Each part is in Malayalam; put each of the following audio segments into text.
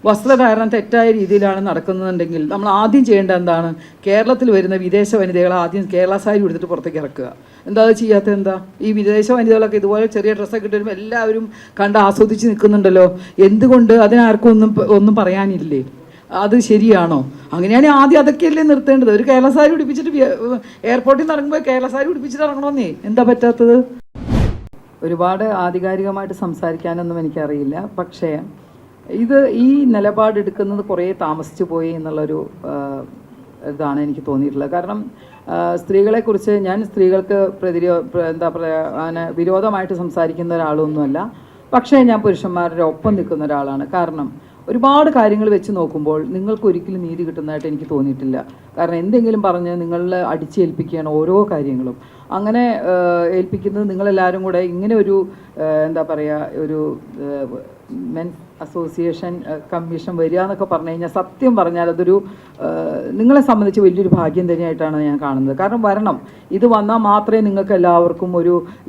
വസ്ത്രധാരണം തെറ്റായ രീതിയിലാണ് നടക്കുന്നതെങ്കിൽ നമ്മൾ ആദ്യം ചെയ്യേണ്ടത് എന്താണ്? കേരളത്തിൽ വരുന്ന വിദേശ വനിതകളെ ആദ്യം കേരള സാരി എടുത്തിട്ട് പുറത്തേക്ക് ഇറക്കുക. എന്താ അത് ചെയ്യാത്തത്? എന്താ ഈ വിദേശ വനിതകളൊക്കെ ഇതുപോലെ ചെറിയ ഡ്രസ്സൊക്കെ ഇട്ട് വരുമ്പോൾ എല്ലാവരും കണ്ട് ആസ്വദിച്ച് നിൽക്കുന്നുണ്ടല്ലോ, എന്തുകൊണ്ട് അതിനാർക്കും ഒന്നും പറയാനില്ലേ? അത് ശരിയാണോ? അങ്ങനെയാണെങ്കിൽ ആദ്യം അതൊക്കെയല്ലേ നിർത്തേണ്ടത്? ഒരു കേരള സാരി ഉടുപ്പിച്ചിട്ട് എയർപോർട്ടിൽ നിന്ന് ഇറങ്ങുമ്പോൾ കേരള സാരി ഉടുപ്പിച്ചിട്ട് ഇറങ്ങണമെന്നേ, എന്താ പറ്റാത്തത്? ഒരുപാട് ആധികാരികമായിട്ട് സംസാരിക്കാനൊന്നും എനിക്കറിയില്ല. പക്ഷേ ഈ നിലപാടെടുക്കുന്നത് കുറേ താമസിച്ചു പോയി എന്നുള്ളൊരു ഇതാണ് എനിക്ക് തോന്നിയിട്ടുള്ളത്. കാരണം സ്ത്രീകളെക്കുറിച്ച് ഞാൻ സ്ത്രീകൾക്ക് എന്താ പറയുക, വിരോധമായിട്ട് സംസാരിക്കുന്ന ഒരാളൊന്നുമല്ല. പക്ഷേ ഞാൻ പുരുഷന്മാരുടെ ഒപ്പം നിൽക്കുന്ന ഒരാളാണ്. കാരണം ഒരുപാട് കാര്യങ്ങൾ വെച്ച് നോക്കുമ്പോൾ നിങ്ങൾക്ക് ഒരിക്കലും നീതി കിട്ടുന്നതായിട്ട് എനിക്ക് തോന്നിയിട്ടില്ല. കാരണം എന്തെങ്കിലും പറഞ്ഞ് നിങ്ങളിൽ അടിച്ചേൽപ്പിക്കുകയാണ് ഓരോ കാര്യങ്ങളും. അങ്ങനെ ഏൽപ്പിക്കുന്നത് നിങ്ങളെല്ലാവരും കൂടെ ഇങ്ങനെ ഒരു എന്താ പറയുക, ഒരു മെൻസ് അസോസിയേഷൻ കമ്മീഷൻ വരിക എന്നൊക്കെ പറഞ്ഞു കഴിഞ്ഞാൽ സത്യം പറഞ്ഞാൽ അതൊരു നിങ്ങളെ സംബന്ധിച്ച് വലിയൊരു ഭാഗ്യം തന്നെയായിട്ടാണ് ഞാൻ കാണുന്നത്. കാരണം വരണം, ഇത് വന്നാൽ മാത്രമേ നിങ്ങൾക്ക് എല്ലാവർക്കും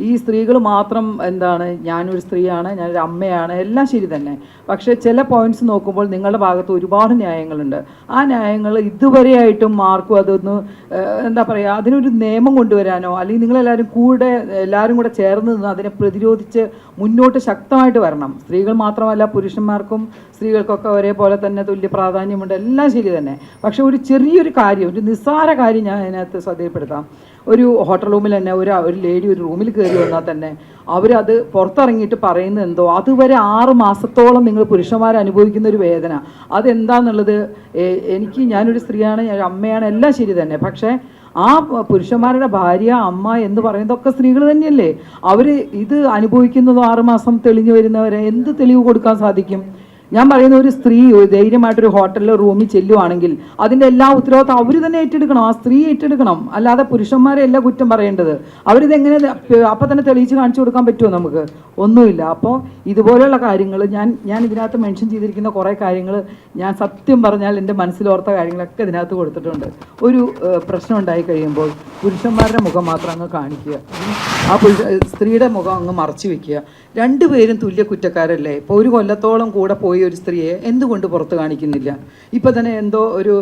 ഈ സ്ത്രീകൾ മാത്രം എന്താണ്, ഞാനൊരു സ്ത്രീയാണ്, ഞാനൊരു അമ്മയാണ്, എല്ലാം ശരി തന്നെ. പക്ഷേ ചില പോയിന്റ്സ് നോക്കുമ്പോൾ നിങ്ങളുടെ ഭാഗത്ത് ഒരുപാട് ന്യായങ്ങളുണ്ട്. ആ ന്യായങ്ങൾ ഇതുവരെയായിട്ടും ആർക്കും അതൊന്ന് എന്താ പറയുക, അതിനൊരു നിയമം കൊണ്ടുവരാനോ അല്ലെങ്കിൽ നിങ്ങളെല്ലാവരും എല്ലാവരും കൂടെ ചേർന്ന് നിന്ന് അതിനെ പ്രതിരോധിച്ച് മുന്നോട്ട് ശക്തമായിട്ട് വരണം. സ്ത്രീകൾ മാത്രമല്ല, പുരുഷന്മാർക്കും സ്ത്രീകൾക്കൊക്കെ ഒരേപോലെ തന്നെ തുല്യ പ്രാധാന്യമുണ്ട്, എല്ലാം ശരി തന്നെ. പക്ഷെ ഒരു ചെറിയൊരു കാര്യം, ഒരു നിസ്സാര കാര്യം ഞാൻ അതിനകത്ത് ശ്രദ്ധയിൽപ്പെടുത്താം. ഒരു ഹോട്ടൽ റൂമിൽ തന്നെ ഒരു ലേഡി ഒരു റൂമിൽ കയറി വന്നാൽ തന്നെ അവരത് പുറത്തിറങ്ങിയിട്ട് പറയുന്നത് എന്തോ, അതുവരെ 6 മാസത്തോളം നിങ്ങൾ പുരുഷന്മാർ അനുഭവിക്കുന്ന ഒരു വേദന അതെന്താന്നുള്ളത് ഞാനൊരു സ്ത്രീയാണ്, ഞാനൊരു അമ്മയാണ്, എല്ലാം ശരി തന്നെ. പക്ഷേ ആ പുരുഷന്മാരുടെ ഭാര്യ, അമ്മ എന്ന് പറയുന്നതൊക്കെ സ്ത്രീകൾ തന്നെയല്ലേ. അവർ ഇത് അനുഭവിക്കുന്നതോ 6 മാസം തെളിഞ്ഞു വരുന്നവരെ എന്ത് തെളിവ് കൊടുക്കാൻ സാധിക്കും? ഞാൻ പറയുന്ന ഒരു സ്ത്രീ ധൈര്യമായിട്ടൊരു ഹോട്ടലിലോ റൂമിൽ ചെല്ലുവാണെങ്കിൽ അതിൻ്റെ എല്ലാ ഉത്തരവാദിത്വം അവർ തന്നെ ഏറ്റെടുക്കണം, ആ സ്ത്രീ ഏറ്റെടുക്കണം. അല്ലാതെ പുരുഷന്മാരെ അല്ല കുറ്റം പറയേണ്ടത്. അവരിതെങ്ങനെ അപ്പം തന്നെ തെളിയിച്ച് കാണിച്ചു കൊടുക്കാൻ പറ്റുമോ? നമുക്ക് ഒന്നുമില്ല. അപ്പോൾ ഇതുപോലെയുള്ള കാര്യങ്ങൾ ഞാൻ ഇതിനകത്ത് മെൻഷൻ ചെയ്തിരിക്കുന്ന കുറേ കാര്യങ്ങൾ ഞാൻ സത്യം പറഞ്ഞാൽ എൻ്റെ മനസ്സിലോർത്ത കാര്യങ്ങളൊക്കെ ഇതിനകത്ത് കൊടുത്തിട്ടുണ്ട്. ഒരു പ്രശ്നം ഉണ്ടായി കഴിയുമ്പോൾ പുരുഷന്മാരുടെ മുഖം മാത്രം അങ്ങ് കാണിക്കുക, ആ സ്ത്രീയുടെ മുഖം അങ്ങ് മറച്ചു വെക്കുക. രണ്ടുപേരും തുല്യ കുറ്റക്കാരല്ലേ? ഇപ്പോൾ ഒരു കൊല്ലത്തോളം കൂടെ പോയി ഒരു സ്ത്രീയെ എന്തുകൊണ്ട് പുറത്ത് കാണിക്കുന്നില്ല? ഇപ്പോൾ തന്നെ എന്തോ ഒരു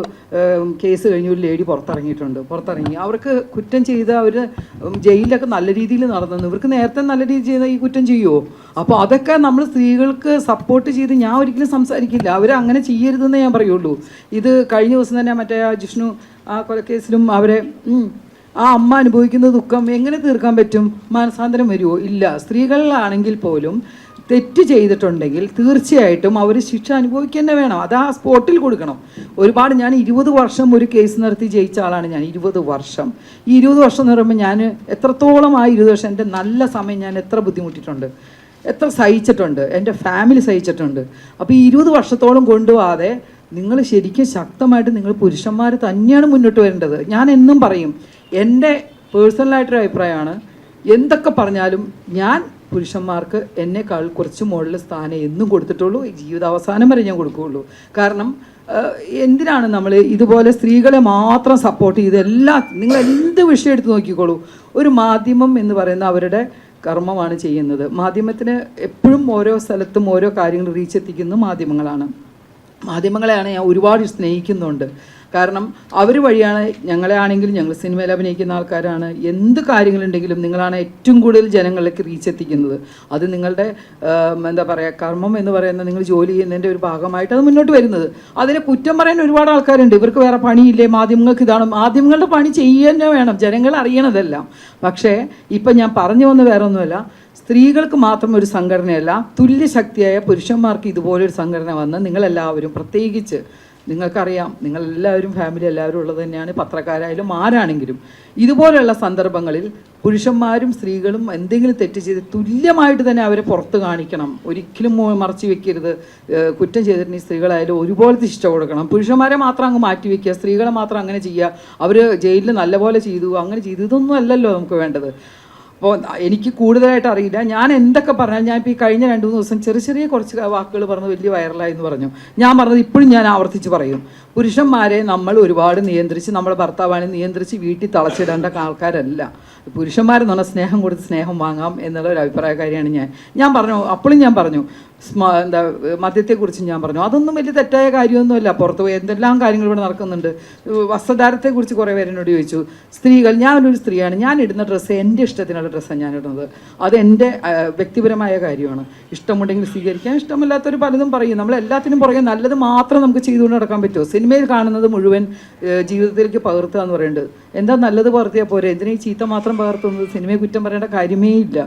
കേസ് കഴിഞ്ഞ് ഒരു ലേഡി പുറത്തിറങ്ങി അവർക്ക് കുറ്റം ചെയ്ത അവർ ജയിലിലൊക്കെ നല്ല രീതിയിൽ നടന്നു. ഇവർക്ക് നേരത്തെ നല്ല രീതിയിൽ ചെയ്ത ഈ കുറ്റം ചെയ്യുമോ? അപ്പോൾ അതൊക്കെ നമ്മൾ സ്ത്രീകൾക്ക് സപ്പോർട്ട് ചെയ്ത് ഞാൻ ഒരിക്കലും സംസാരിക്കില്ല. അങ്ങനെ ചെയ്യരുതെന്നേ ഞാൻ പറയുള്ളൂ. ഇത് കഴിഞ്ഞ ദിവസം തന്നെ മറ്റേ ജിഷ്ണു ആ കൊലക്കേസിലും ആ അമ്മ അനുഭവിക്കുന്ന ദുഃഖം എങ്ങനെ തീർക്കാൻ പറ്റും? മനസാന്തരം വരുമോ? ഇല്ല. സ്ത്രീകളിലാണെങ്കിൽ പോലും തെറ്റ് ചെയ്തിട്ടുണ്ടെങ്കിൽ തീർച്ചയായിട്ടും അവർ ശിക്ഷ അനുഭവിക്കുക തന്നെ വേണം. അത് ആ സ്പോട്ടിൽ കൊടുക്കണം. ഞാൻ 20 വർഷം ഒരു കേസ് നടത്തി ജയിച്ച ആളാണ് ഞാൻ. 20 വർഷം. ഈ 20 വർഷം എന്ന് പറയുമ്പോൾ ഞാൻ എത്രത്തോളം ആ 20 വർഷം എൻ്റെ നല്ല സമയം ഞാൻ എത്ര ബുദ്ധിമുട്ടിയിട്ടുണ്ട്, എത്ര സഹിച്ചിട്ടുണ്ട്, എൻ്റെ ഫാമിലി സഹിച്ചിട്ടുണ്ട്. അപ്പോൾ ഈ 20 വർഷത്തോളം കൊണ്ടുപോകാതെ നിങ്ങൾ ശരിക്കും ശക്തമായിട്ട് നിങ്ങൾ പുരുഷന്മാർ തന്നെയാണ് മുന്നോട്ട് വരേണ്ടത്. ഞാൻ എന്നും പറയും, എൻ്റെ പേഴ്സണലായിട്ടൊരു അഭിപ്രായമാണ്, എന്തൊക്കെ പറഞ്ഞാലും ഞാൻ പുരുഷന്മാർക്ക് എന്നെക്കാൾ കുറച്ച് മുകളിൽ സ്ഥാനം എന്നും കൊടുത്തിട്ടുള്ളൂ. ജീവിതാവസാനം വരെ ഞാൻ കൊടുക്കുകയുള്ളൂ. കാരണം എന്തിനാണ് നമ്മൾ ഇതുപോലെ സ്ത്രീകളെ മാത്രം സപ്പോർട്ട് ചെയ്ത് നിങ്ങൾ എന്ത് വിഷയം എടുത്ത് നോക്കിക്കോളൂ. ഒരു മാധ്യമം എന്ന് പറയുന്ന അവരുടെ കർമ്മമാണ് ചെയ്യുന്നത്. മാധ്യമത്തിന് എപ്പോഴും ഓരോ സ്ഥലത്തും ഓരോ കാര്യങ്ങൾ റീച്ച് എത്തിക്കുന്ന മാധ്യമങ്ങളെയാണ് ഞാൻ ഒരുപാട് സ്നേഹിക്കുന്നുണ്ട്. കാരണം അവർ വഴിയാണ് ഞങ്ങളെ ആണെങ്കിലും, ഞങ്ങൾ സിനിമയിൽ അഭിനയിക്കുന്ന ആൾക്കാരാണ്, എന്ത് കാര്യങ്ങളുണ്ടെങ്കിലും നിങ്ങളാണ് ഏറ്റവും കൂടുതൽ ജനങ്ങളിലേക്ക് റീച്ച് എത്തിക്കുന്നത്. അത് നിങ്ങളുടെ എന്താ പറയുക, കർമ്മം എന്ന് പറയുന്നത് നിങ്ങൾ ജോലി ചെയ്യുന്നതിൻ്റെ ഒരു ഭാഗമായിട്ട് അത് മുന്നോട്ട് വരുന്നത്. അതിനെ കുറ്റം പറയാൻ ഒരുപാട് ആൾക്കാരുണ്ട്. ഇവർക്ക് വേറെ പണിയില്ലേ, മാധ്യമങ്ങൾക്ക് ഇതാണ്. മാധ്യമങ്ങളുടെ പണി ചെയ്യുക വേണം, ജനങ്ങൾ അറിയണതെല്ലാം. പക്ഷേ ഇപ്പം ഞാൻ പറഞ്ഞു വന്ന വേറെ ഒന്നുമല്ല, സ്ത്രീകൾക്ക് മാത്രം ഒരു സംഘടനയല്ല, തുല്യശക്തിയായ പുരുഷന്മാർക്ക് ഇതുപോലൊരു സംഘടന വന്ന് നിങ്ങളെല്ലാവരും, പ്രത്യേകിച്ച് നിങ്ങൾക്കറിയാം, നിങ്ങളെല്ലാവരും ഫാമിലി എല്ലാവരും ഉള്ളത് തന്നെയാണ്, പത്രക്കാരായാലും ആരാണെങ്കിലും, ഇതുപോലെയുള്ള സന്ദർഭങ്ങളിൽ പുരുഷന്മാരും സ്ത്രീകളും എന്തെങ്കിലും തെറ്റ് ചെയ്ത് തുല്യമായിട്ട് തന്നെ അവരെ പുറത്ത് കാണിക്കണം. ഒരിക്കലും മറച്ചു വെക്കരുത്. കുറ്റം ചെയ്തിട്ടുണ്ടെങ്കിൽ സ്ത്രീകളായാലും ഒരുപോലത്തെ ശിക്ഷ കൊടുക്കണം. പുരുഷന്മാരെ മാത്രം അങ്ങ് മാറ്റി വയ്ക്കുക, സ്ത്രീകളെ മാത്രം അങ്ങനെ ചെയ്യുക, അവർ ജയിലിൽ നല്ലപോലെ ചെയ്തു, അങ്ങനെ ചെയ്തു, ഇതൊന്നും അല്ലല്ലോ നമുക്ക് വേണ്ടത്. അപ്പോൾ എനിക്ക് കൂടുതലായിട്ട് അറിയില്ല. ഞാൻ എന്തൊക്കെ പറഞ്ഞാൽ, ഞാൻ ഇപ്പോൾ ഈ കഴിഞ്ഞ 2-3 ദിവസം ചെറിയ കുറച്ച് വാക്കുകൾ പറഞ്ഞ് വലിയ വൈറലായി എന്ന് പറഞ്ഞു. ഞാൻ പറഞ്ഞത് ഇപ്പോഴും ഞാൻ ആവർത്തിച്ച് പറയും, പുരുഷന്മാരെ നമ്മൾ ഒരുപാട് നിയന്ത്രിച്ച്, നമ്മുടെ ഭർത്താവാണ് നിയന്ത്രിച്ച് വീട്ടിൽ തളച്ചിടേണ്ട ആൾക്കാരല്ല. പുരുഷന്മാരെന്ന് പറഞ്ഞാൽ സ്നേഹം കൊടുത്ത് സ്നേഹം വാങ്ങാം എന്നുള്ള ഒരു അഭിപ്രായക്കാരിയാണ് ഞാൻ പറഞ്ഞു. അപ്പോഴും ഞാൻ പറഞ്ഞു, എന്താ മദ്യത്തെക്കുറിച്ച് ഞാൻ പറഞ്ഞു. അതൊന്നും വലിയ തെറ്റായ കാര്യമൊന്നുമല്ല. പുറത്ത് പോയി എന്തെല്ലാം കാര്യങ്ങൾ ഇവിടെ നടക്കുന്നുണ്ട്. വസ്ത്രധാരത്തെക്കുറിച്ച് കുറേ പേരെന്നോട് ചോദിച്ചു. സ്ത്രീകൾ, ഞാനൊരു സ്ത്രീയാണ്, ഞാൻ ഇടുന്ന ഡ്രസ്സ് എൻ്റെ ഇഷ്ടത്തിനുള്ള ഡ്രസ്സാണ് ഞാൻ ഇടുന്നത്. അത് എൻ്റെ വ്യക്തിപരമായ കാര്യമാണ്. ഇഷ്ടമുണ്ടെങ്കിൽ സ്വീകരിക്കാം, ഇഷ്ടമില്ലാത്തവർ പലതും പറയും. നമ്മൾ എല്ലാത്തിനും പുറകെ നല്ലത് മാത്രം നമുക്ക് ചെയ്തുകൊണ്ട് നടക്കാൻ പറ്റുമോ? സിനിമയിൽ കാണുന്നത് മുഴുവൻ ജീവിതത്തിലേക്ക് പകർത്തുക എന്ന് പറയുന്നത് എന്താ? നല്ലത് പകർത്തിയാൽ പോരെ, എന്തിനാ ഈ ചീത്ത മാത്രം പകർത്തുന്നത്? സിനിമയെ കുറ്റം പറയേണ്ട കാര്യമേ ഇല്ല.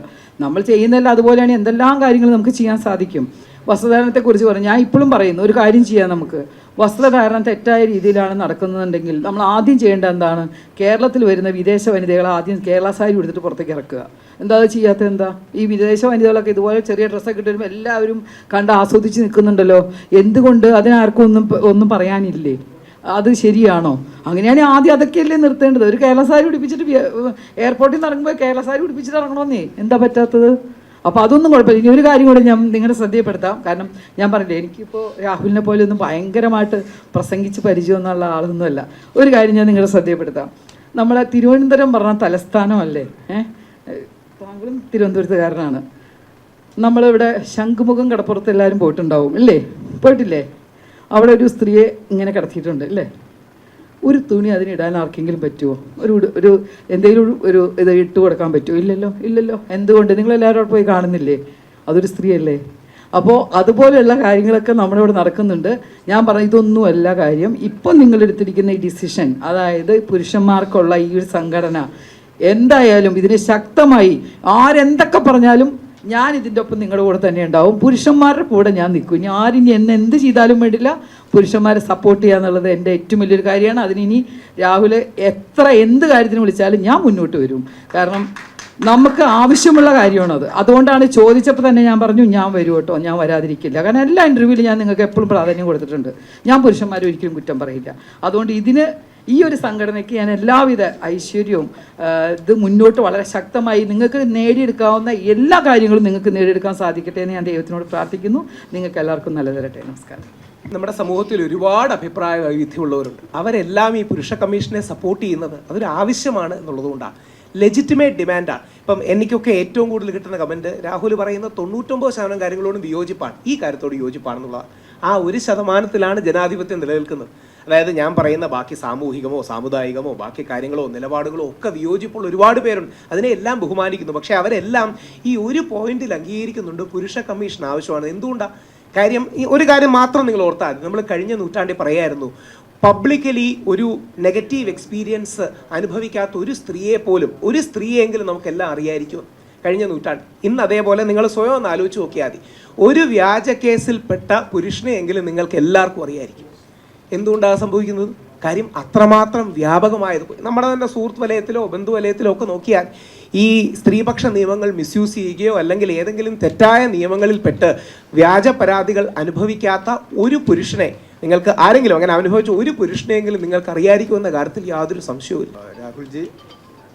നമ്മൾ ചെയ്യുന്നതല്ല അതുപോലെയാണ് എന്തെല്ലാം കാര്യങ്ങൾ നമുക്ക് ചെയ്യാൻ സാധിക്കും. വസ്ത്രധാരണത്തെക്കുറിച്ച് പറഞ്ഞു. ഞാൻ ഇപ്പോഴും പറയുന്നു, ഒരു കാര്യം ചെയ്യാം നമുക്ക്. വസ്ത്രധാരണം തെറ്റായ രീതിയിലാണ് നടക്കുന്നുണ്ടെങ്കിൽ നമ്മൾ ആദ്യം ചെയ്യേണ്ടത് എന്താണ്? കേരളത്തിൽ വരുന്ന വിദേശ വനിതകളെ ആദ്യം കേരള സാരി എടുത്തിട്ട് പുറത്തേക്ക് ഇറക്കുക. എന്താ ചെയ്യാത്തത്? എന്താ ഈ വിദേശ വനിതകളൊക്കെ ഇതുപോലെ ചെറിയ ഡ്രസ്സൊക്കെ ഇട്ട് വരുമ്പോൾ എല്ലാവരും കണ്ട് ആസ്വദിച്ച് നിൽക്കുന്നുണ്ടല്ലോ. എന്തുകൊണ്ട് അതിനാർക്കും ഒന്നും പറയാനില്ലേ? അത് ശരിയാണോ? അങ്ങനെയാണെങ്കിൽ ആദ്യം അതൊക്കെയല്ലേ നിർത്തേണ്ടത്. ഒരു കേരള സാരി ഉടുപ്പിച്ചിട്ട് എയർപോർട്ടിൽ നിന്ന് ഇറങ്ങുമ്പോൾ കേരള സാരി ഉടുപ്പിച്ചിട്ട് ഇറങ്ങണമെന്നേ, എന്താ പറ്റാത്തത്? അപ്പോൾ അതൊന്നും കുഴപ്പമില്ല. ഇനി ഒരു കാര്യം കൂടെ ഞാൻ നിങ്ങളുടെ ശ്രദ്ധയപ്പെടുത്താം. കാരണം ഞാൻ പറഞ്ഞില്ലേ, എനിക്കിപ്പോൾ രാഹുലിനെ പോലെ ഒന്നും ഭയങ്കരമായിട്ട് പ്രസംഗിച്ച് പരിചയമൊന്നുള്ള ആളൊന്നുമല്ല. ഒരു കാര്യം ഞാൻ നിങ്ങളുടെ ശ്രദ്ധയപ്പെടുത്താം. നമ്മളെ തിരുവനന്തപുരം പറഞ്ഞ തലസ്ഥാനമല്ലേ? താങ്കളും തിരുവനന്തപുരത്തുകാരനാണ്. നമ്മളിവിടെ ശംഖുമുഖം കടപ്പുറത്ത് എല്ലാവരും പോയിട്ടുണ്ടാവും അല്ലേ? പോയിട്ടില്ലേ? അവിടെ ഒരു സ്ത്രീയെ ഇങ്ങനെ കിടത്തിയിട്ടുണ്ട് അല്ലേ? ഒരു തുണി അതിനിടാൻ ആർക്കെങ്കിലും പറ്റുമോ? ഒരു എന്തെങ്കിലും ഇത് ഇട്ട് കൊടുക്കാൻ പറ്റുമോ? ഇല്ലല്ലോ. എന്തുകൊണ്ട്? നിങ്ങളെല്ലാവരും അവിടെ പോയി കാണുന്നില്ലേ? അതൊരു സ്ത്രീയല്ലേ? അപ്പോൾ അതുപോലെയുള്ള കാര്യങ്ങളൊക്കെ നമ്മുടെ ഇവിടെ നടക്കുന്നുണ്ട്. ഞാൻ പറഞ്ഞു, ഇതൊന്നുമല്ല കാര്യം. ഇപ്പം നിങ്ങളെടുത്തിരിക്കുന്ന ഈ ഡിസിഷൻ, അതായത് പുരുഷന്മാർക്കുള്ള ഈ ഒരു സംഘടന, എന്തായാലും ഇതിനെ ശക്തമായി ആരെന്തൊക്കെ പറഞ്ഞാലും ഞാൻ ഇതിൻ്റെ ഒപ്പം നിങ്ങളുടെ കൂടെ തന്നെ ഉണ്ടാവും. പുരുഷന്മാരുടെ കൂടെ ഞാൻ നിൽക്കും. ഇനി ആരിനി എന്നെ എന്ത് ചെയ്താലും വേണ്ടില്ല, പുരുഷന്മാരെ സപ്പോർട്ട് ചെയ്യുക എന്നുള്ളത് എൻ്റെ ഏറ്റവും വലിയൊരു കാര്യമാണ്. അതിനി രാഹുൽ എന്ത് കാര്യത്തിന് വിളിച്ചാലും ഞാൻ മുന്നോട്ട് വരും. കാരണം നമുക്ക് ആവശ്യമുള്ള കാര്യമാണത്. അതുകൊണ്ടാണ് ചോദിച്ചപ്പോൾ തന്നെ ഞാൻ പറഞ്ഞു, ഞാൻ വരും കേട്ടോ, ഞാൻ വരാതിരിക്കില്ല. കാരണം എല്ലാ ഇൻ്റർവ്യൂവിലും ഞാൻ നിങ്ങൾക്ക് എപ്പോഴും പ്രാധാന്യം കൊടുത്തിട്ടുണ്ട്. ഞാൻ പുരുഷന്മാരെ ഒരിക്കലും കുറ്റം പറയില്ല. അതുകൊണ്ട് ഈ ഒരു സംഘടനയ്ക്ക് ഞാൻ എല്ലാവിധ ഐശ്വര്യവും ഇത് മുന്നോട്ട് വളരെ ശക്തമായി നിങ്ങൾക്ക് നേടിയെടുക്കാവുന്ന എല്ലാ കാര്യങ്ങളും നിങ്ങൾക്ക് നേടിയെടുക്കാൻ സാധിക്കട്ടെ എന്ന് ഞാൻ ദൈവത്തിനോട് പ്രാർത്ഥിക്കുന്നു. നിങ്ങൾക്ക് എല്ലാവർക്കും നല്ല തരട്ടെ. നമസ്കാരം. നമ്മുടെ സമൂഹത്തിൽ ഒരുപാട് അഭിപ്രായ വൈവിധ്യമുള്ളവരുണ്ട്. അവരെല്ലാം ഈ പുരുഷ കമ്മീഷനെ സപ്പോർട്ട് ചെയ്യുന്നത് അതൊരു ആവശ്യമാണ് എന്നുള്ളതുകൊണ്ടാണ്. ലെജിറ്റിമേറ്റ് ഡിമാൻഡാണ്. ഇപ്പം എനിക്കൊക്കെ ഏറ്റവും കൂടുതൽ കിട്ടുന്ന കമൻറ്റ്, രാഹുൽ പറയുന്ന 99% കാര്യങ്ങളോടും വിയോജിപ്പാണ്, ഈ കാര്യത്തോട് യോജിപ്പാണെന്നുള്ളതാണ്. ആ 1% ജനാധിപത്യം നിലനിൽക്കുന്നത്. അതായത് ഞാൻ പറയുന്ന ബാക്കി സാമൂഹികമോ സാമുദായികമോ ബാക്കി കാര്യങ്ങളോ നിലപാടുകളോ ഒക്കെ വിയോജിപ്പുള്ള ഒരുപാട് പേരുണ്ട്. അതിനെ എല്ലാം ബഹുമാനിക്കുന്നു. പക്ഷേ അവരെല്ലാം ഈ ഒരു പോയിന്റിൽ അംഗീകരിക്കുന്നുണ്ട്, പുരുഷ കമ്മീഷൻ ആവശ്യമാണ്. എന്തുകൊണ്ടാണ്? കാര്യം ഈ ഒരു കാര്യം മാത്രം നിങ്ങൾ ഓർത്താൽ, നമ്മൾ കഴിഞ്ഞ നൂറ്റാണ്ടിൽ പറയായിരുന്നു, പബ്ലിക്കലി ഒരു നെഗറ്റീവ് എക്സ്പീരിയൻസ് അനുഭവിക്കാത്ത ഒരു സ്ത്രീയെങ്കിലും നമുക്കെല്ലാം അറിയായിരിക്കും കഴിഞ്ഞ നൂറ്റാണ്ട്. ഇന്ന് അതേപോലെ നിങ്ങൾ സ്വയം ഒന്ന് ആലോചിച്ച് നോക്കിയാൽ മതി. ഒരു വ്യാജ കേസിൽപ്പെട്ട പുരുഷനെയെങ്കിലും നിങ്ങൾക്ക് എല്ലാവർക്കും അറിയായിരിക്കും. എന്തുകൊണ്ടാണ് സംഭവിക്കുന്നത്? കാര്യം അത്രമാത്രം വ്യാപകമായത്. നമ്മുടെ തന്നെ സുഹൃത്ത് വലയത്തിലോ ബന്ധുവലയത്തിലോ ഒക്കെ നോക്കിയാൽ ഈ സ്ത്രീപക്ഷ നിയമങ്ങൾ മിസ്യൂസ് ചെയ്യുകയോ അല്ലെങ്കിൽ ഏതെങ്കിലും തെറ്റായ നിയമങ്ങളിൽപ്പെട്ട് വ്യാജ പരാതികൾ അനുഭവിക്കാത്ത ഒരു പുരുഷനെ നിങ്ങൾക്ക് ആരെങ്കിലും അങ്ങനെ അനുഭവിച്ച ഒരു പുരുഷനെയെങ്കിലും നിങ്ങൾക്ക് അറിയാതിരിക്കുമെന്ന കാര്യത്തിൽ യാതൊരു സംശയവും. രാഹുൽജി,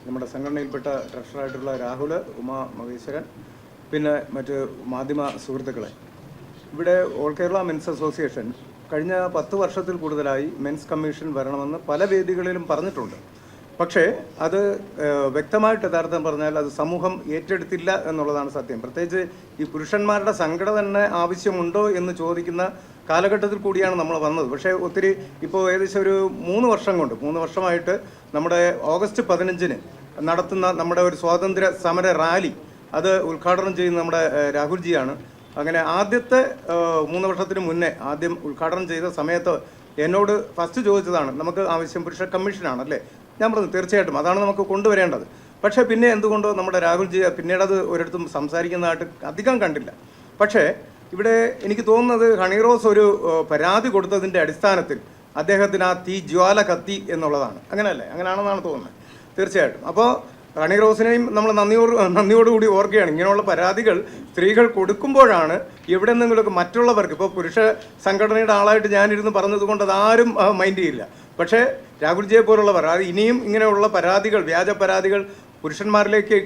നമ്മുടെ സംഘടനയിൽപ്പെട്ട ട്രഷറായിട്ടുള്ള രാഹുൽ, ഉമാ മഹേശ്വരൻ, പിന്നെ മറ്റ് മാധ്യമ സുഹൃത്തുക്കളെ, ഇവിടെ ഓൾ കേരള മെൻസ് അസോസിയേഷൻ കഴിഞ്ഞ 10 വർഷത്തിൽ കൂടുതലായി മെൻസ് കമ്മീഷൻ വരണമെന്ന് പല വേദികളിലും പറഞ്ഞിട്ടുണ്ട്. പക്ഷേ അത് വ്യക്തമായിട്ട് യഥാർത്ഥം പറഞ്ഞാൽ അത് സമൂഹം ഏറ്റെടുത്തില്ല എന്നുള്ളതാണ് സത്യം. പ്രത്യേകിച്ച് ഈ പുരുഷന്മാരുടെ സംഘടന തന്നെ ആവശ്യമുണ്ടോ എന്ന് ചോദിക്കുന്ന കാലഘട്ടത്തിൽ കൂടിയാണ് നമ്മൾ വന്നത്. പക്ഷേ ഒത്തിരി ഇപ്പോൾ ഏകദേശം ഒരു 3 വർഷമായിട്ട് നമ്മുടെ ഓഗസ്റ്റ് 15-ന് നടത്തുന്ന നമ്മുടെ ഒരു സ്വാതന്ത്ര്യ സമര റാലി അത് ഉദ്ഘാടനം ചെയ്യുന്ന നമ്മുടെ രാഹുൽജിയാണ്. അങ്ങനെ ആദ്യത്തെ 3 വർഷത്തിന് മുന്നേ ആദ്യം ഉദ്ഘാടനം ചെയ്ത സമയത്ത് എന്നോട് ഫസ്റ്റ് ചോദിച്ചതാണ്, നമുക്ക് ആവശ്യം പുരുഷ കമ്മീഷനാണല്ലേ? ഞാൻ പറഞ്ഞു തീർച്ചയായിട്ടും അതാണ് നമുക്ക് കൊണ്ടുവരേണ്ടത്. പക്ഷേ പിന്നെ എന്തുകൊണ്ടോ നമ്മുടെ രാഹുൽജി പിന്നീട് അത് ഒരിടത്തും സംസാരിക്കുന്നതായിട്ട് അധികം കണ്ടില്ല. പക്ഷേ ഇവിടെ എനിക്ക് തോന്നുന്നത് ഹണിറോസ് ഒരു പരാതി കൊടുത്തതിൻ്റെ അടിസ്ഥാനത്തിൽ അദ്ദേഹത്തിന് ആ തീ ജ്വാല കത്തി എന്നുള്ളതാണ്. അങ്ങനെയല്ലേ? അങ്ങനെയാണെന്നാണ് തോന്നുന്നത്. തീർച്ചയായിട്ടും. അപ്പോൾ ഹണി റോസിനെയും നമ്മൾ നന്ദിയോടുകൂടി ഓർക്കുകയാണ്. ഇങ്ങനെയുള്ള പരാതികൾ സ്ത്രീകൾ കൊടുക്കുമ്പോഴാണ് എവിടെ നിന്നെങ്കിലുമൊക്കെ മറ്റുള്ളവർക്ക്, ഇപ്പോൾ പുരുഷ സംഘടനയുടെ ആളായിട്ട് ഞാനിരുന്ന് പറഞ്ഞതുകൊണ്ട് അതാരും മൈൻഡ് ചെയ്യില്ല. പക്ഷേ രാഹുൽജിയെ പോലുള്ളവർ അത് ഇനിയും ഇങ്ങനെയുള്ള പരാതികൾ, വ്യാജ പരാതികൾ പുരുഷന്മാരിലേക്ക്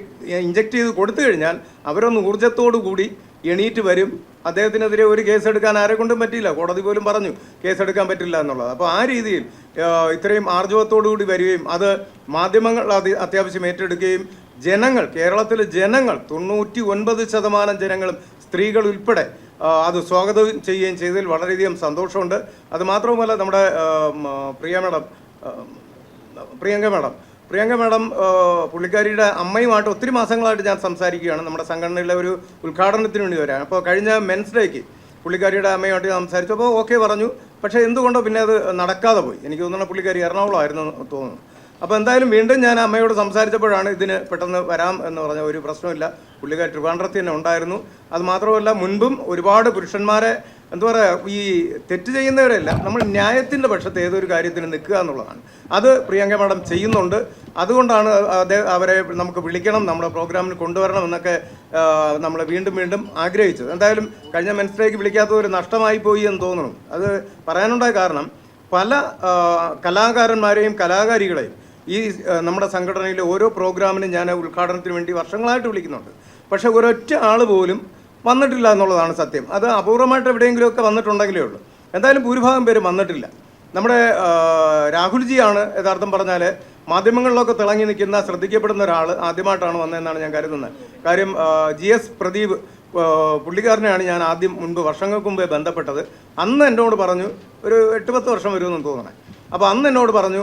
ഇഞ്ചക്ട് ചെയ്ത് കൊടുത്തു കഴിഞ്ഞാൽ അവരൊന്ന് ഊർജ്ജത്തോടു കൂടി എണീറ്റ് വരും. അദ്ദേഹത്തിനെതിരെ ഒരു കേസെടുക്കാൻ ആരെ കൊണ്ടും പറ്റില്ല. കോടതി പോലും പറഞ്ഞു കേസെടുക്കാൻ പറ്റില്ല എന്നുള്ളത്. അപ്പോൾ ആ രീതിയിൽ ഇത്രയും ആർജവത്തോടു കൂടി വരികയും അത് മാധ്യമങ്ങൾ അത്യാവശ്യം ഏറ്റെടുക്കുകയും കേരളത്തിലെ ജനങ്ങൾ 99% ജനങ്ങളും സ്ത്രീകൾ ഉൾപ്പെടെ അത് സ്വാഗതം ചെയ്യുകയും ചെയ്തതിൽ വളരെയധികം സന്തോഷമുണ്ട്. അതുമാത്രവുമല്ല, നമ്മുടെ പ്രിയങ്ക മാഡം പുള്ളിക്കാരിയുടെ അമ്മയുമായിട്ട് ഒത്തിരി മാസങ്ങളായിട്ട് ഞാൻ സംസാരിക്കുകയാണ്. നമ്മുടെ സംഘടനയിലെ ഒരു ഉദ്ഘാടനത്തിന് വേണ്ടി വരാൻ. അപ്പോൾ കഴിഞ്ഞ മെൻസ് ഡേക്ക് പുള്ളിക്കാരിയുടെ അമ്മയുമായിട്ട് സംസാരിച്ചു. അപ്പോൾ ഓക്കെ പറഞ്ഞു. പക്ഷേ എന്തുകൊണ്ടോ പിന്നെ അത് നടക്കാതെ പോയി. എനിക്ക് തോന്നുന്നു പുള്ളിക്കാരി എറണാകുളമായിരുന്നു തോന്നുന്നു. അപ്പോൾ എന്തായാലും വീണ്ടും ഞാൻ അമ്മയോട് സംസാരിച്ചപ്പോഴാണ് ഇതിന് പെട്ടെന്ന് വരാം എന്ന് പറഞ്ഞ, ഒരു പ്രശ്നമില്ല, പുള്ളിക്കാരി ട്രിവാൻഡ്രത്തിൽ തന്നെ ഉണ്ടായിരുന്നു. അത് മാത്രമല്ല, മുൻപും ഒരുപാട് പുരുഷന്മാരെ എന്താ പറയുക, ഈ തെറ്റ് ചെയ്യുന്നവരല്ല, നമ്മൾ ന്യായത്തിൻ്റെ പക്ഷത്ത് ഏതൊരു കാര്യത്തിന് നിൽക്കുക എന്നുള്ളതാണ്. അത് പ്രിയങ്ക മാഡം ചെയ്യുന്നുണ്ട്. അതുകൊണ്ടാണ് അവരെ നമുക്ക് വിളിക്കണം, നമ്മുടെ പ്രോഗ്രാമിന് കൊണ്ടുവരണം എന്നൊക്കെ നമ്മൾ വീണ്ടും ആഗ്രഹിച്ചത്. എന്തായാലും കഴിഞ്ഞ മെൻസ് ഡേക്ക് വിളിക്കാത്തവർ നഷ്ടമായി പോയി എന്ന് തോന്നുന്നു. അത് പറയാനുണ്ടായ കാരണം, പല കലാകാരന്മാരെയും കലാകാരികളെയും ഈ നമ്മുടെ സംഘടനയിലെ ഓരോ പ്രോഗ്രാമിനും ഞാൻ ഉദ്ഘാടനത്തിന് വേണ്ടി വർഷങ്ങളായിട്ട് വിളിക്കുന്നുണ്ട്. പക്ഷേ ഒരൊറ്റ ആൾ പോലും വന്നിട്ടില്ല എന്നുള്ളതാണ് സത്യം. അത് അപൂർവമായിട്ട് എവിടെയെങ്കിലുമൊക്കെ വന്നിട്ടുണ്ടെങ്കിലേ ഉള്ളൂ. എന്തായാലും ഭൂരിഭാഗം പേര് വന്നിട്ടില്ല. നമ്മുടെ രാഹുൽജിയാണ് യഥാർത്ഥം പറഞ്ഞാൽ മാധ്യമങ്ങളിലൊക്കെ തിളങ്ങി നിൽക്കുന്ന, ശ്രദ്ധിക്കപ്പെടുന്ന ഒരാൾ ആദ്യമായിട്ടാണ് വന്നതെന്നാണ് ഞാൻ കരുതുന്നത്. കാര്യം GS പ്രദീപ് പുള്ളിക്കാരനെയാണ് ഞാൻ മുൻപ് വർഷങ്ങൾക്ക് മുമ്പേ ബന്ധപ്പെട്ടത്. അന്ന് എന്നോട് പറഞ്ഞു, ഒരു 8-10 വർഷം വരുമെന്ന് തോന്നണേ. അപ്പോൾ അന്ന് എന്നോട് പറഞ്ഞു,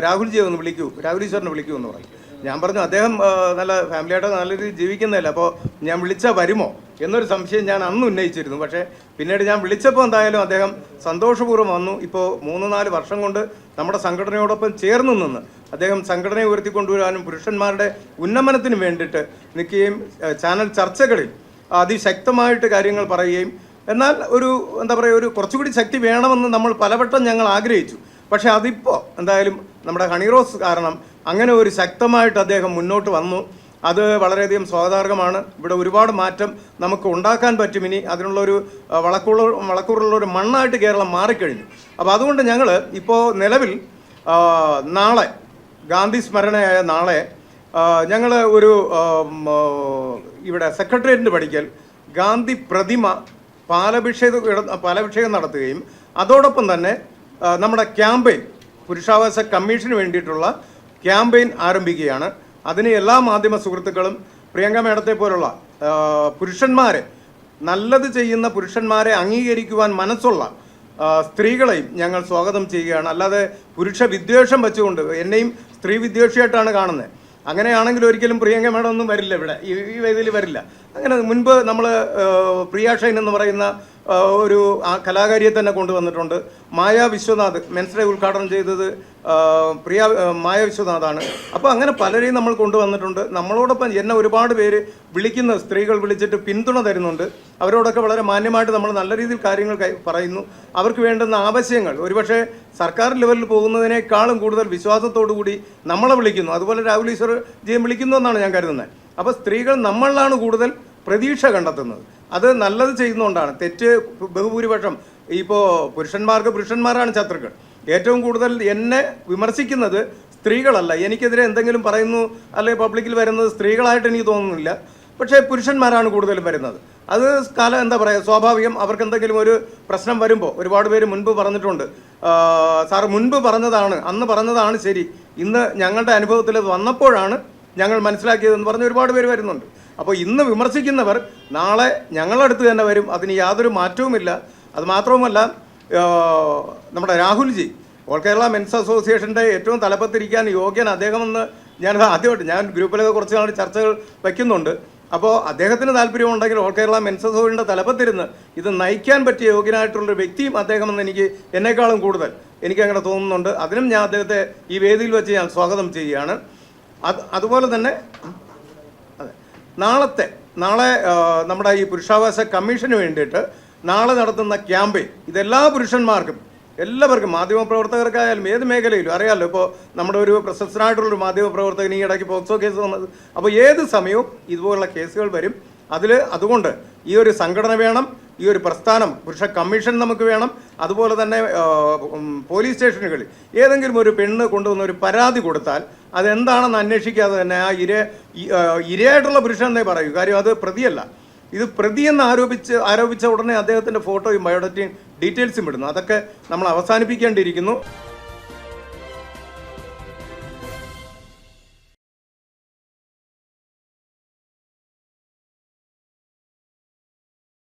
രാഹുൽജിയെ ഒന്ന് വിളിക്കൂ, രാഹുൽ ഈശ്വറിനെ വിളിക്കൂ എന്ന് പറഞ്ഞു. ഞാൻ പറഞ്ഞു, അദ്ദേഹം നല്ല ഫാമിലിയായിട്ട് നല്ല രീതിയിൽ ജീവിക്കുന്നതല്ല, അപ്പോൾ ഞാൻ വിളിച്ചാൽ വരുമോ എന്നൊരു സംശയം ഞാൻ അന്ന് ഉന്നയിച്ചിരുന്നു. പക്ഷേ പിന്നീട് ഞാൻ വിളിച്ചപ്പോൾ എന്തായാലും അദ്ദേഹം സന്തോഷപൂർവ്വം വന്നു. ഇപ്പോൾ 3-4 വർഷം കൊണ്ട് നമ്മുടെ സംഘടനയോടൊപ്പം ചേർന്ന് നിന്ന് അദ്ദേഹം സംഘടനയെ ഉയർത്തിക്കൊണ്ടുവരാനും പുരുഷന്മാരുടെ ഉന്നമനത്തിനും വേണ്ടിയിട്ട് നിൽക്കുകയും ചാനൽ ചർച്ചകളിൽ അതിശക്തമായിട്ട് കാര്യങ്ങൾ പറയുകയും, എന്നാൽ ഒരു എന്താ പറയുക, ഒരു കുറച്ചുകൂടി ശക്തി വേണമെന്ന് നമ്മൾ പലവട്ടം ഞങ്ങൾ ആഗ്രഹിച്ചു. പക്ഷേ അതിപ്പോൾ എന്തായാലും നമ്മുടെ ഹണിറോസ് കാരണം അങ്ങനെ ഒരു ശക്തമായിട്ട് അദ്ദേഹം മുന്നോട്ട് വന്നു. അത് വളരെയധികം സ്വാഗതാർഹമാണ്. ഇവിടെ ഒരുപാട് മാറ്റം നമുക്ക് ഉണ്ടാക്കാൻ പറ്റും. ഇനി അതിനുള്ളൊരു വളക്കൂറുള്ളൊരു മണ്ണായിട്ട് കേരളം മാറിക്കഴിഞ്ഞു. അപ്പോൾ അതുകൊണ്ട് ഞങ്ങൾ ഇപ്പോൾ നിലവിൽ നാളെ, ഗാന്ധി സ്മരണയായ നാളെ, ഞങ്ങൾ ഒരു ഇവിടെ സെക്രട്ടേറിയറ്റിന് പഠിക്കൽ ഗാന്ധി പ്രതിമ പാലഭിഷേകം നടത്തുകയും അതോടൊപ്പം തന്നെ നമ്മുടെ ക്യാമ്പയിൻ, പുരുഷാവകാശ കമ്മീഷന് വേണ്ടിയിട്ടുള്ള ക്യാമ്പയിൻ ആരംഭിക്കുകയാണ്. അതിന് എല്ലാ മാധ്യമ സുഹൃത്തുക്കളും പ്രിയങ്ക മേഡത്തെ പോലുള്ള പുരുഷന്മാരെ, നല്ലത് ചെയ്യുന്ന പുരുഷന്മാരെ അംഗീകരിക്കുവാൻ മനസ്സുള്ള സ്ത്രീകളെയും ഞങ്ങൾ സ്വാഗതം ചെയ്യുകയാണ്. അല്ലാതെ പുരുഷ വിദ്വേഷം വെച്ചുകൊണ്ട്, എന്നെയും സ്ത്രീ വിദ്വേഷിയായിട്ടാണ് കാണുന്നത്. അങ്ങനെയാണെങ്കിൽ ഒരിക്കലും പ്രിയങ്ക മേഡം ഒന്നും വരില്ല, ഇവിടെ ഈ വേദിയിൽ വരില്ല. അങ്ങനെ മുൻപ് നമ്മൾ പ്രിയ ഷൈൻ എന്ന് പറയുന്ന ഒരു കലാകാരിയെ തന്നെ കൊണ്ടുവന്നിട്ടുണ്ട്. മായ വിശ്വനാഥ് മെൻസ് ഡേ ഉദ്ഘാടനം ചെയ്തത് മായ വിശ്വനാഥാണ്. അപ്പോൾ അങ്ങനെ പലരെയും നമ്മൾ കൊണ്ടുവന്നിട്ടുണ്ട്. നമ്മളോടൊപ്പം എന്നെ ഒരുപാട് പേര് വിളിക്കുന്ന സ്ത്രീകൾ വിളിച്ചിട്ട് പിന്തുണ തരുന്നുണ്ട്. അവരോടൊക്കെ വളരെ മാന്യമായിട്ട് നമ്മൾ നല്ല രീതിയിൽ കാര്യങ്ങൾ പറയുന്നു. അവർക്ക് വേണ്ടുന്ന ആവശ്യങ്ങൾ ഒരുപക്ഷെ സർക്കാർ ലെവലിൽ പോകുന്നതിനേക്കാളും കൂടുതൽ വിശ്വാസത്തോടു കൂടി നമ്മളെ വിളിക്കുന്നു. അതുപോലെ രാഹുൽ ഈശ്വർ ജിയും വിളിക്കുന്നു എന്നാണ് ഞാൻ കരുതുന്നത്. അപ്പോൾ സ്ത്രീകൾ നമ്മളിലാണ് കൂടുതൽ പ്രതീക്ഷ കണ്ടെത്തുന്നത്. അത് നല്ലത് ചെയ്യുന്നതുകൊണ്ടാണ്. തെറ്റ് ബഹുഭൂരിപക്ഷം ഇപ്പോൾ പുരുഷന്മാരാണ് ശത്രുക്കൾ. ഏറ്റവും കൂടുതൽ എന്നെ വിമർശിക്കുന്നത് സ്ത്രീകളല്ല. എനിക്കെതിരെ എന്തെങ്കിലും പറയുന്നു അല്ലെങ്കിൽ പബ്ലിക്കിൽ വരുന്നത് സ്ത്രീകളായിട്ട് എനിക്ക് തോന്നുന്നില്ല. പക്ഷേ പുരുഷന്മാരാണ് കൂടുതലും വരുന്നത്. അത് എന്താ പറയുക, സ്വാഭാവികം. അവർക്ക് എന്തെങ്കിലും ഒരു പ്രശ്നം വരുമ്പോൾ ഒരുപാട് പേര് മുൻപ് പറഞ്ഞിട്ടുണ്ട്, സാറ് മുൻപ് പറഞ്ഞതാണ്, അന്ന് പറഞ്ഞതാണ് ശരി, ഇന്ന് ഞങ്ങളുടെ അനുഭവത്തിൽ വന്നപ്പോഴാണ് ഞങ്ങൾ മനസ്സിലാക്കിയതെന്ന് പറഞ്ഞ് ഒരുപാട് പേര് വരുന്നുണ്ട്. അപ്പോൾ ഇന്ന് വിമർശിക്കുന്നവർ നാളെ ഞങ്ങളടുത്ത് തന്നെ വരും. അതിന് യാതൊരു മാറ്റവുമില്ല. അതുമാത്രവുമല്ല, നമ്മുടെ രാഹുൽജി ഓൾ കേരള മെൻസ് അസോസിയേഷൻ്റെ ഏറ്റവും തലപ്പത്തിരിക്കാൻ യോഗ്യൻ അദ്ദേഹമെന്ന് ഞാൻ ഗ്രൂപ്പിലൊക്കെ കുറച്ച് നാൾ ചർച്ചകൾ വയ്ക്കുന്നുണ്ട്. അപ്പോൾ അദ്ദേഹത്തിന് താല്പര്യമുണ്ടെങ്കിൽ ഓൾ കേരള മെൻസ് അസോസിയേഷൻ്റെ തലപ്പത്തിരുന്ന് ഇത് നയിക്കാൻ പറ്റിയ യോഗ്യനായിട്ടുള്ളൊരു വ്യക്തിയും അദ്ദേഹമെന്ന് എന്നെക്കാളും കൂടുതൽ എനിക്കങ്ങനെ തോന്നുന്നുണ്ട്. അതിനും ഞാൻ അദ്ദേഹത്തെ ഈ വേദിയിൽ വെച്ച് ഞാൻ സ്വാഗതം ചെയ്യുകയാണ്. അതുപോലെ തന്നെ നാളെ നമ്മുടെ ഈ പുരുഷാവകാശ കമ്മീഷന് വേണ്ടിയിട്ട് നാളെ നടത്തുന്ന ക്യാമ്പയിൻ ഇതെല്ലാ പുരുഷന്മാർക്കും, എല്ലാവർക്കും, മാധ്യമപ്രവർത്തകർക്കായാലും ഏത് മേഖലയിലും അറിയാമല്ലോ. ഇപ്പോൾ നമ്മുടെ ഒരു പ്രശസ്തനായിട്ടുള്ളൊരു മാധ്യമപ്രവർത്തകൻ ഈ ഇടയ്ക്ക് പോക്സോ കേസ് വന്നത്. അപ്പോൾ ഏത് സമയവും ഇതുപോലുള്ള കേസുകൾ വരും. അതുകൊണ്ട് ഈ ഒരു സംഘടന വേണം, ഈ ഒരു പ്രസ്ഥാനം, പുരുഷ കമ്മീഷൻ നമുക്ക് വേണം. അതുപോലെ തന്നെ പോലീസ് സ്റ്റേഷനുകളിൽ ഏതെങ്കിലും ഒരു പെണ്ണ് കൊണ്ടുവന്ന ഒരു പരാതി കൊടുത്താൽ അതെന്താണെന്ന് അന്വേഷിക്കാതെ തന്നെ ആ ഇരയായിട്ടുള്ള പുരുഷൻ എന്നേ പറയൂ. കാര്യം അത് പ്രതിയല്ല. ഇത് പ്രതിയെന്ന് ആരോപിച്ച ഉടനെ അദ്ദേഹത്തിൻ്റെ ഫോട്ടോയും ബയോഡാറ്റയും ഡീറ്റെയിൽസും ഇടുന്നു. അതൊക്കെ നമ്മൾ അവസാനിപ്പിക്കേണ്ടിയിരിക്കുന്നു.